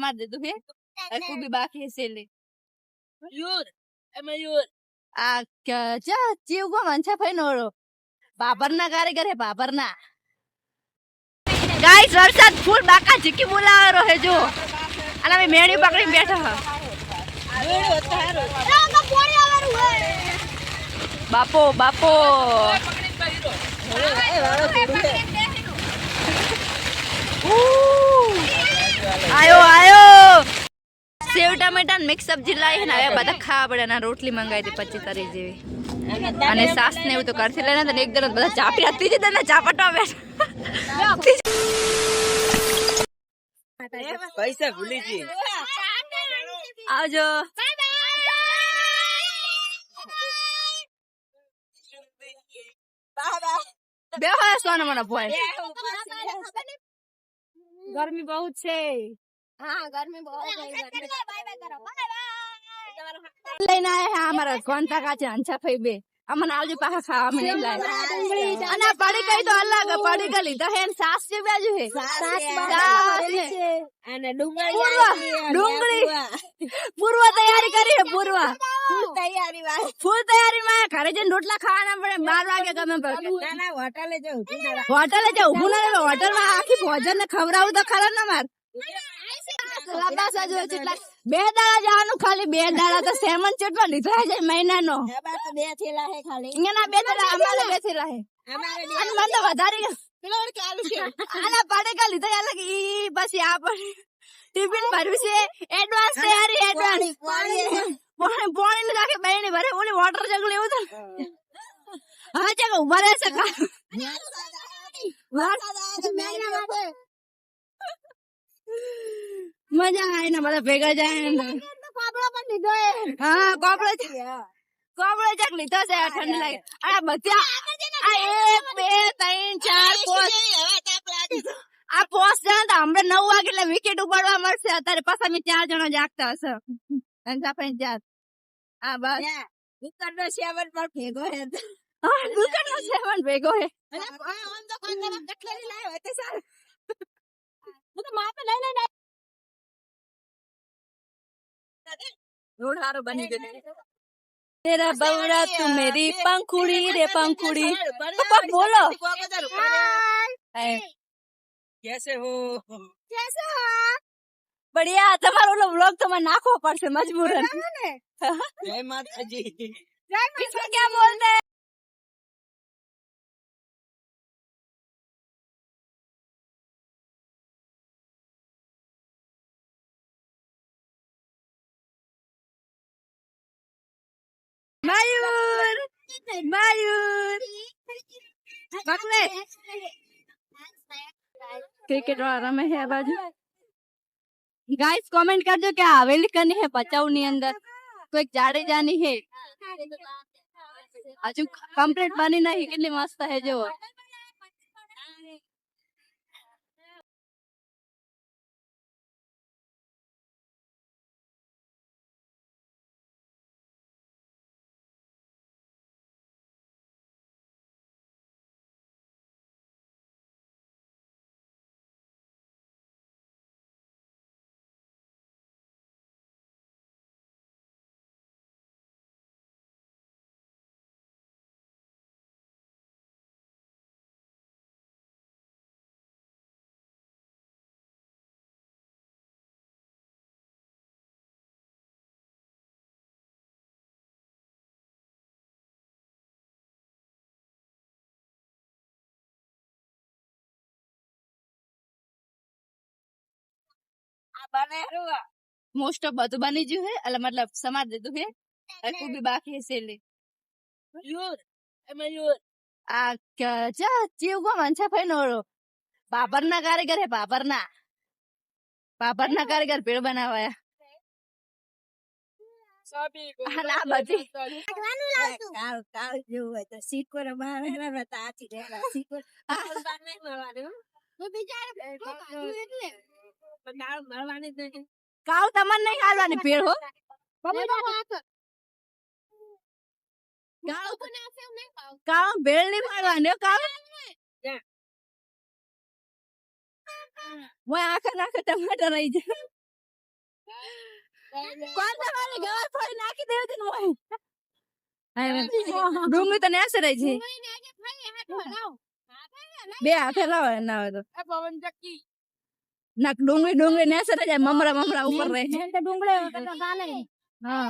मार दे तू है खूब बाकी है सेले मयूर आ क्या चीव को मंचा भाई नोरो बाबरना कारीगर है बाबरना गाइस वरसाद फूल बाका झिकी बोला रहो है जो અને અમે મેણી પકડીને બેઠા બાપો બાપો આયો આયો સેવ ટમેટા મિક્સ સબ્જી લાવી ને હવે બધા ખાવા પડે ના રોટલી મંગાવી હતી 25 તારીખ જેવી અને સાસ ને એવું તો કરતી લઈને તો એક દરજ બધા ચાપી હતી જ ને ચાપટવા બેઠા પૈસા ભૂલી ગઈ આવજો બેહો સોના મને બોય गर्मी बहुत છે हाँ गर्मी बहुत है લઈને આયા હે અમારા કોન્ટા કાચે અંછા ફઈ બે અમને આવજો પાછા ખાવા મને લાગે અને પડી ગઈ તો અલગ પડી ગઈ લીધા હે સાસ જે બાજુ હે અને ડુંગળી પૂર્વ તૈયારી કરી હે પૂર્વ ફૂલ તૈયારી માં ઘરે જઈને રોટલા ખાવાના પડે 12 વાગે ગમે ના હોટલે જાઉં ઊભું ના રહે હોટલ માં આખી ભોજન ને ખવડાવું તો ખરા ને માર બે દાડા જવાનું ખાલી 2 દાડા તો સેમન ચટવા લીધા છે મહિનાનો 2 થેલા હે ખાલી અહીંયા 2 દાડા અમારે 2 થેલા હે અને મને તો વધારે આના પાડે કા લીધા અલગ ઈ પછી આ પણ ટિફિન ભર્યું છે એડવાન્સ તૈયારી એડવાન્સ પાણી ને રાખે બેણી ભરે ઓલી વોટર જગ લેવું તો હા ચક ઉભા રહેશે મજા આવે ને બધા ભેગા જાય કોબળો પણ લીધો હા કોબળો ચક લીધો છે ઠંડી લાગે આ બધા આ 1 2 3 4 5 આ 5 જણા તો હમણાં 9 વાગે એટલે વિકેટ ઉપાડવા મળશે અત્યારે પાછા અમે 4 જણા જાગતા હશે અંજા પણ જાત આ બસ દુકાન નો સેવન પણ ભેગો હે હા દુકાન નો સેવન ભેગો હે આમ તો કોંગરા કટલેરી લાવ્યો તે સારું હું તો માપે લઈ લઈને રોડ હારો બની ગયો तेरा बवड़ा तू मेरी पंखुड़ी रे पंखुड़ी पापा बोलो कैसे हो बढ़िया તમારો ઓલો વ્લોગ તો મને નાખવો પડશે મજબૂરન जय माताजी इसमें क्या बोलते हैं मयूर मयूर पकड़े क्रिकेट वाला रमे है बाजू गाइस कमेंट करजो કે હવેલી કની હે પચાઉ ની અંદર કોઈક જાડેજા ની હે હજુ કમ્પ્લીટ બની નહીં કેટલી મસ્ત હે જો મોસ્ટ ઓફ બધું બની ગયું હે એટલે મતલબ સમાજ દીધું હે અને કોઈ બી બાકી હે સેલે मयूर આ क्या ચીવ કો મંચા ભાઈ નોરો બાબરના કારીગર હે બાબરના કારીગર પેड़ બનાવાયા सभी को ના બધી કાળ કાળ જેવું હોય તો સિક્કો બહાર હેરા તો આથી રહેલા સિક્કો બહાર નહીં મળવાનું તો બિચારે એટલે કાળ મળવાની નહીં કાવ તમને નહીં ખાવાની પેड़ હો કાવ ભેળ નહીં પાડવાની કાવ હું આખા નાખે ટમાટર રહી જાય કોણ તમારે ગવાર ફોડી નાખી દેવું હતું ને મોય ડુંગળી તો નેસે રહી છે બે હાથે લાવે ના હોય તો ના ડુંગળી નેસે રહી જાય મમરા ઉપર રહે હા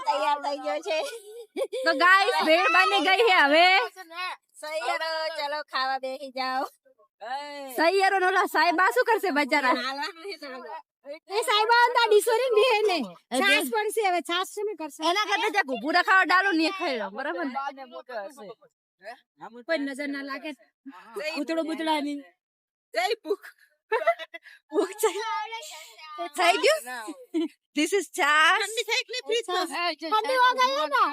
તૈયાર થઈ ગયો છે તો ગાઈસ ભેળ બની ગઈ છે હવે સૈયરો ચલો ખાવા બેસી જાઓ સૈયરો નો સાહેબા શું કરશે બચારા એ સાહેબા અંદા ડીસોરી બે ને છાસ પડશે હવે છાસ શું કરશે એના કરતા જે ભૂરા ખાવા ડાલો ને ખાઈ લો બરાબર ને? કોઈ નજર ના લાગે ઉતળો બુતળા ની થઈ ગયું ધીસ ઇઝ છાસ ઠંડી હો ગઈ ના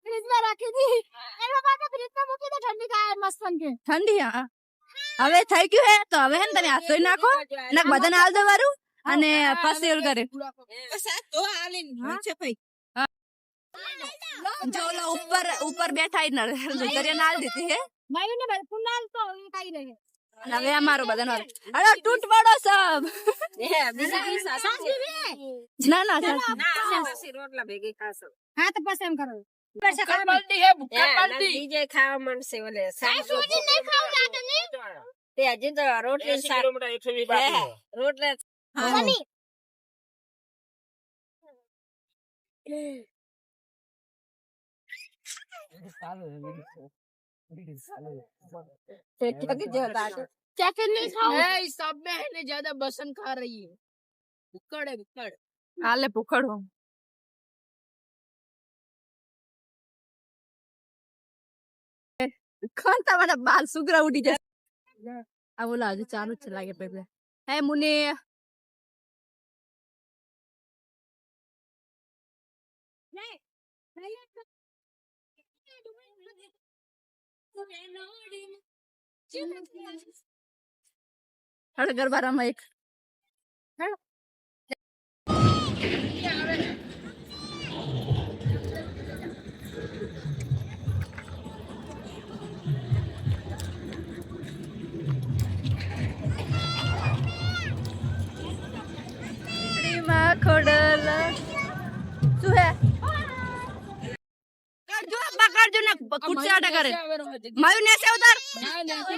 ફ્રીજ માં રાખી દી એનો માટે ફ્રીજ માં મૂકી દે ઠંડી ખાય મસ્ત બનકે ઠંડી હા હવે થઈ ગયું હે તો હવે હે ને તમે હાથ ધોઈ નાખો અને બધાને આલ દેવાનું અને પછી ઓલ કરે જો ઓલા ઉપર બેઠા ને દરિયા નાલ દીધી હે માયું ને કુનાલ તો ખાઈ રહે અને હવે અમારો બધાનો અરે તૂટ પડો સબ ના રોટલા ભેગી ખાશો હા તો પછી એમ કરો બીજે ખાવા માંડશે ઓલે તે હજી તો રોટલી રોટલા सब में है ज्यादा बसन खा रही है उकड़ है उकड़ હાલે ભૂખડ હું કોણ તમારા બાલ સુગરા ઉડી જાય આ બોલા હજુ ચાલુ જ છે લાગે પેપર હે મુને હળ ગરબા રમા એક ખોડલ શું હે કરજો પકડજો ને કુર્સી આટા કરે માયુ ને સે ઉધર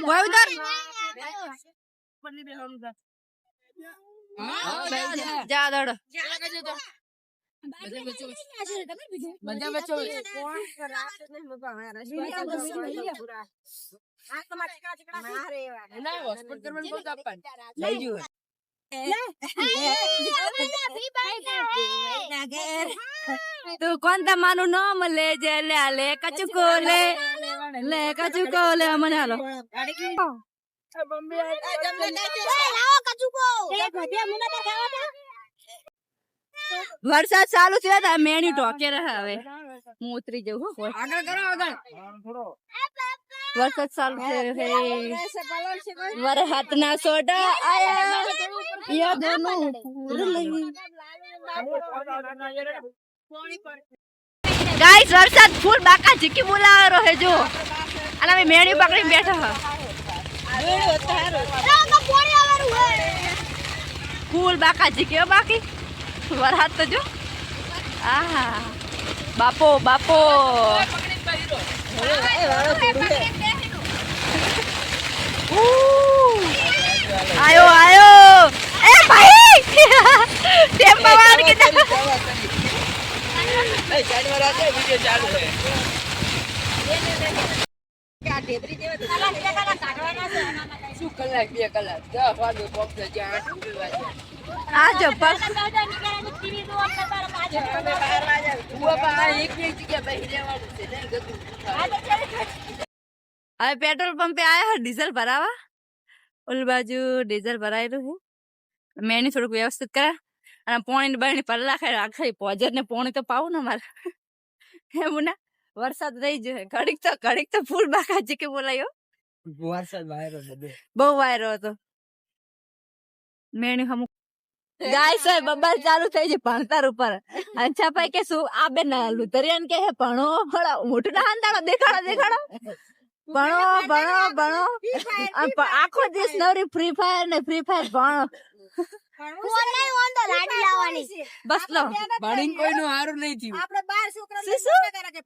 માયુ ઉધર જા દડ मजा बचो ना हॉस्पिटल में बोलता अपन ले जो तू कोणता मानू नाम ले जे ले कचुको ले कचुको ले મને હાલો વરસાદ ચાલુ થયો તો મેણી ઢોકે રહે હવે હું ઉતરી જઉં હો આગળ કરો આગળ વરસાદ ચાલુ થયો હે વરસાદ ના સોડા આયા યા દોનો ગાઈસ વરસાદ ફૂલ બાકા જીકી બોલાવેરો હે જો અને અમે મેણી પકડીને બેઠા ફૂલ બાકા જીકે બાકી વરસાદ તો જો આહા બાપો બાપો આયો આયો એ ભાઈ ટેમ્પો વાળ કે ए साइड में रख दे वीडियो चालू है क्या ढेबरी देवे तो શું કલાક 2 કલાક 10 વાગે પહોંચે જ્યાં આ જો પર હવે પેટ્રોલ પંપે આયા ડીઝલ ભરાવા ઓલી બાજુ ડીઝલ ભરાયેલું છે મેં થોડુંક વ્યવસ્થિત કરે અને પોણી બરણી પલ્લા ખાઈ આખી પોજર ને પોણી તો પાવું ને મારે એમ ના વરસાદ રહી જાય ઘડીક તો ફૂલ બાકાજી કે બોલાયો વરસાદ વાયરો બધે બહુ વાયરો હતો મેણી અમુક ગાય સો બબાલ ચાલુ થઈ જાય ભણતર ઉપર. અચ્છા ભાઈ કે શું આ બેન લુતરિયન કે હે ભણો મોટું ના હાંદાડો દેખાડો ભણો આખો દિવસ નવરી ફ્રી ફાયર ભણો. બસ લો ભણીને કોઈનું હારું નહીં થયું. આપણે 12 છોકરા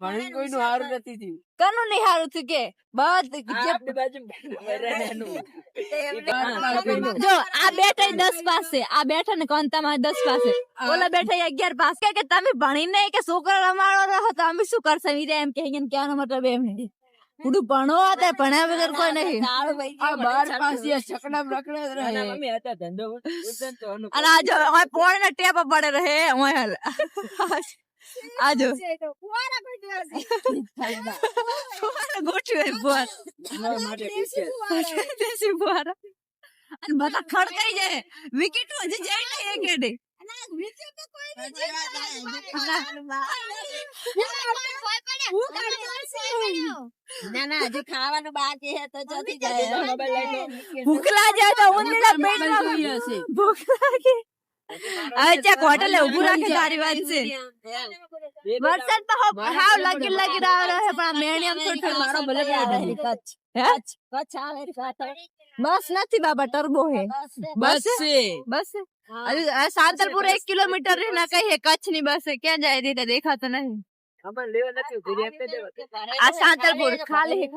ભણીને કોઈનું હારું નથી થયું. કનું નહીં હારું થયું કે આપણી બાજુ જો આ બેઠા 10 પાસ છે, આ બેઠા ને કોંતામાં 10 પાસ છે, ઓલા બેઠા 11 પાસ કે તમે ભણી નહીં કે છોકરા રમાડો રહો તો અમે શું કરશે એમ કે કહેવાનો મતલબ એમ નહીં. પૂરું ભણો હતા ભણ્યા વગર કોઈ નહીં. આ 12 પાસ છે છકડા રખડે રહે. અને આ જો ઓય પોણ ને ટેપ પડે રહે ઓય હાલ આજો ગોઠવે બોર દેશી બોર અને બધા ખડકાઈ જાય. વિકેટ હજી જાય નહીં એકેડે. ના હજુ ખાવાનું બાકી હે તો જતી જાય. ભૂખ લાગે તો ઉંદરડા પેટમાં ભૂખ લાગે. અચ્છા હોટલે ઉભું રાખે તારી વાત છે. વરસાદ તો હાવ લાગી રહ્યો છે પણ આ મેણિયમ થોડું મારો ભલે કચ્છ આવે બસ નથી બાબા ટર્બો હે બસ છે. સાંતલપુર 1 કિલોમીટર ના કઈ હે કચ્છ ની બસ ક્યાં જાય દીધા દેખાતો નહીં. આ સાંતલપુર ખાલી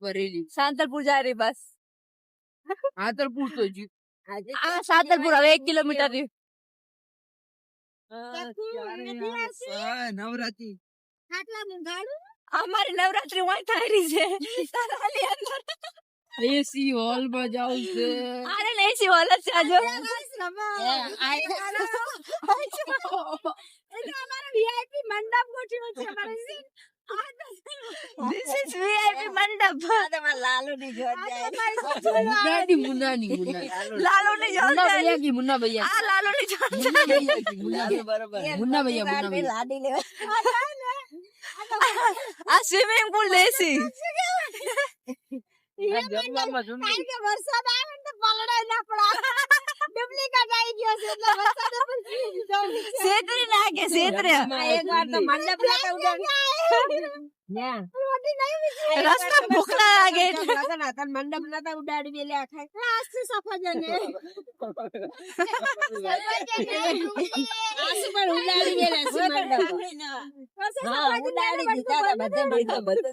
બરેલી સાંતલપુર જાય રહી બસ. આતરપુર તો જી આ સાંતલપુર હવે 1 કિલોમીટર રહ્યું. નવરાત્રી અમારી નવરાત્રી વાય થઈ રહી છે. એસી હોલ માં જાવ છે. અરે એસી હોલ જ છે આજો. મંડપ ગોઠવ્યો છે This is VIP મંડપ. લાલુ ની જોત જાય. મુન્નાની લાલુ ની જોત જાય. મુન્ના ભૈયા આ લાલુ ની જોત જાય. મુન્ના ભૈયા લાડી લેવા આ સ્વિમિંગ પૂલ દેસી. વરસાદ આવે ને પલડાય ના પડા ડુપ્લિકેટ આવી ગયો છે એટલે વરસાદ સેતરી નાખે સેતરે. એક વાર તો મંડપ લાગે ઉડાડી રસ્તા ભૂખ ના લાગે મંડપ નતા ઉડાડી બે લે ખાય આસ્તે સફરજન આસ્તે પણ ઉડાડી બે લે મંડપ હા ઉડાડી દીધા બધે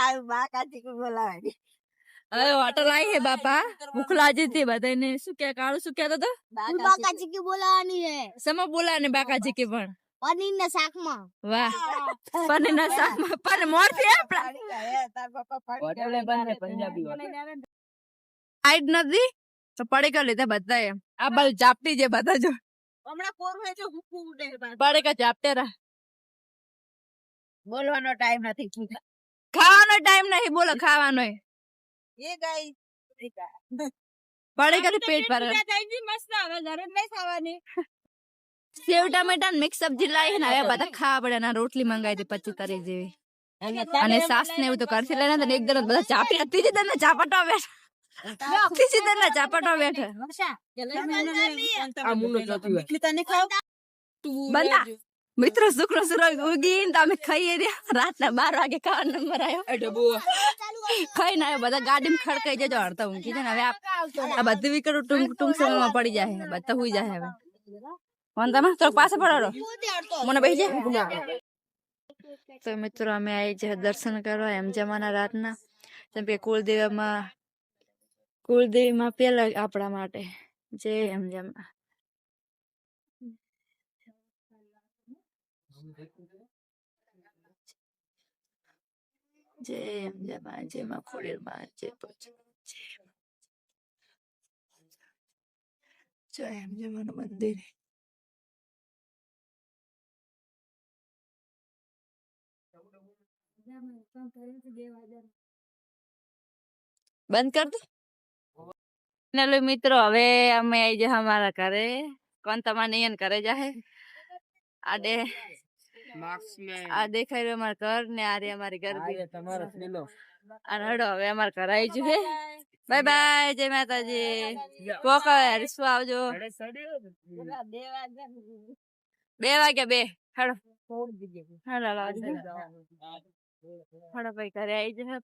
આ બાકાજી કો બોલાવે હવે હોટલ આવી હે બાપા ભૂખ લાગી હતી બધાને. શું કે કાળું શું કહેતો હતો? બાકાજી કી બોલાવાની હે સમો બોલા ને બાકાજી કે પણ પનીર ના શાક માં વાહ પનીર ના શાક માં પણ મોર થી હાઈટ નથી તો પડીકા લીધા બધા એમ. આ બાજુ ચાપટી જે બધા જો હમણાં કોરું હે જો હુકુ ઉડે પડીકા ચાપટે રા. બોલવાનો ટાઈમ નથી ખાવાનો ટાઈમ નહીં બોલો ખાવાનો એ ગાઈ પડીકા થી પેટ ભરે. મસ્ત હવે ઘરે નહીં ખાવાની સેવ ટમેટા મિક્સ સબ્જી લાવી ને હવે બધા ખાવા પડે ને રોટલી મંગાવી દે 25 તારીખ જેવી અને સાસ ને એવું તો કરશે લઈને તો એકદમ બધા ચાપી ત્રીજી દર ને ચાપટો બેઠા ત્રીજી દર ને ચાપટો બેઠા બંધા મિત્રો શુક્ર સુરજ ઉગીને તમે ખાઈએ રહ્યા રાતના 12 વાગે ખાવાનો નંબર આવ્યો ખાઈને આવ્યો બધા ગાડીમાં ખડકાઈ જજો હડતા ઊંઘી છે ને હવે આ બધી વિકેટ ટૂંક સમયમાં પડી જાય બધા હુઈ જાય હવે તમે તો પાસે પડો મને બેસી જાય. તો મિત્રો અમે આવી છે દર્શન કરવા એમ જમાના રાતના જેમ કે કુળદેવીમાં પેલા આપણા માટે જે એમ જમા જે એમ જમા જેમાં ખોડેલમાં જે જય એમ જમાનું મંદિર બંધ કર દો. હેલો મિત્રો હવે અમે આવી જાય અમારા ઘરે કોણ તમારે ઘરે જાય આડે આ દેખાઈ રહ્યું અમારા ઘર ને આ રે અમારી ઘર અને હડો હવે અમારા ઘર આવી છે બાય બાય, જય માતાજી. પોકર શું આવજો. 2 વાગે 2 હાલો હાલો ભાઈ ઘરે આવી જશે.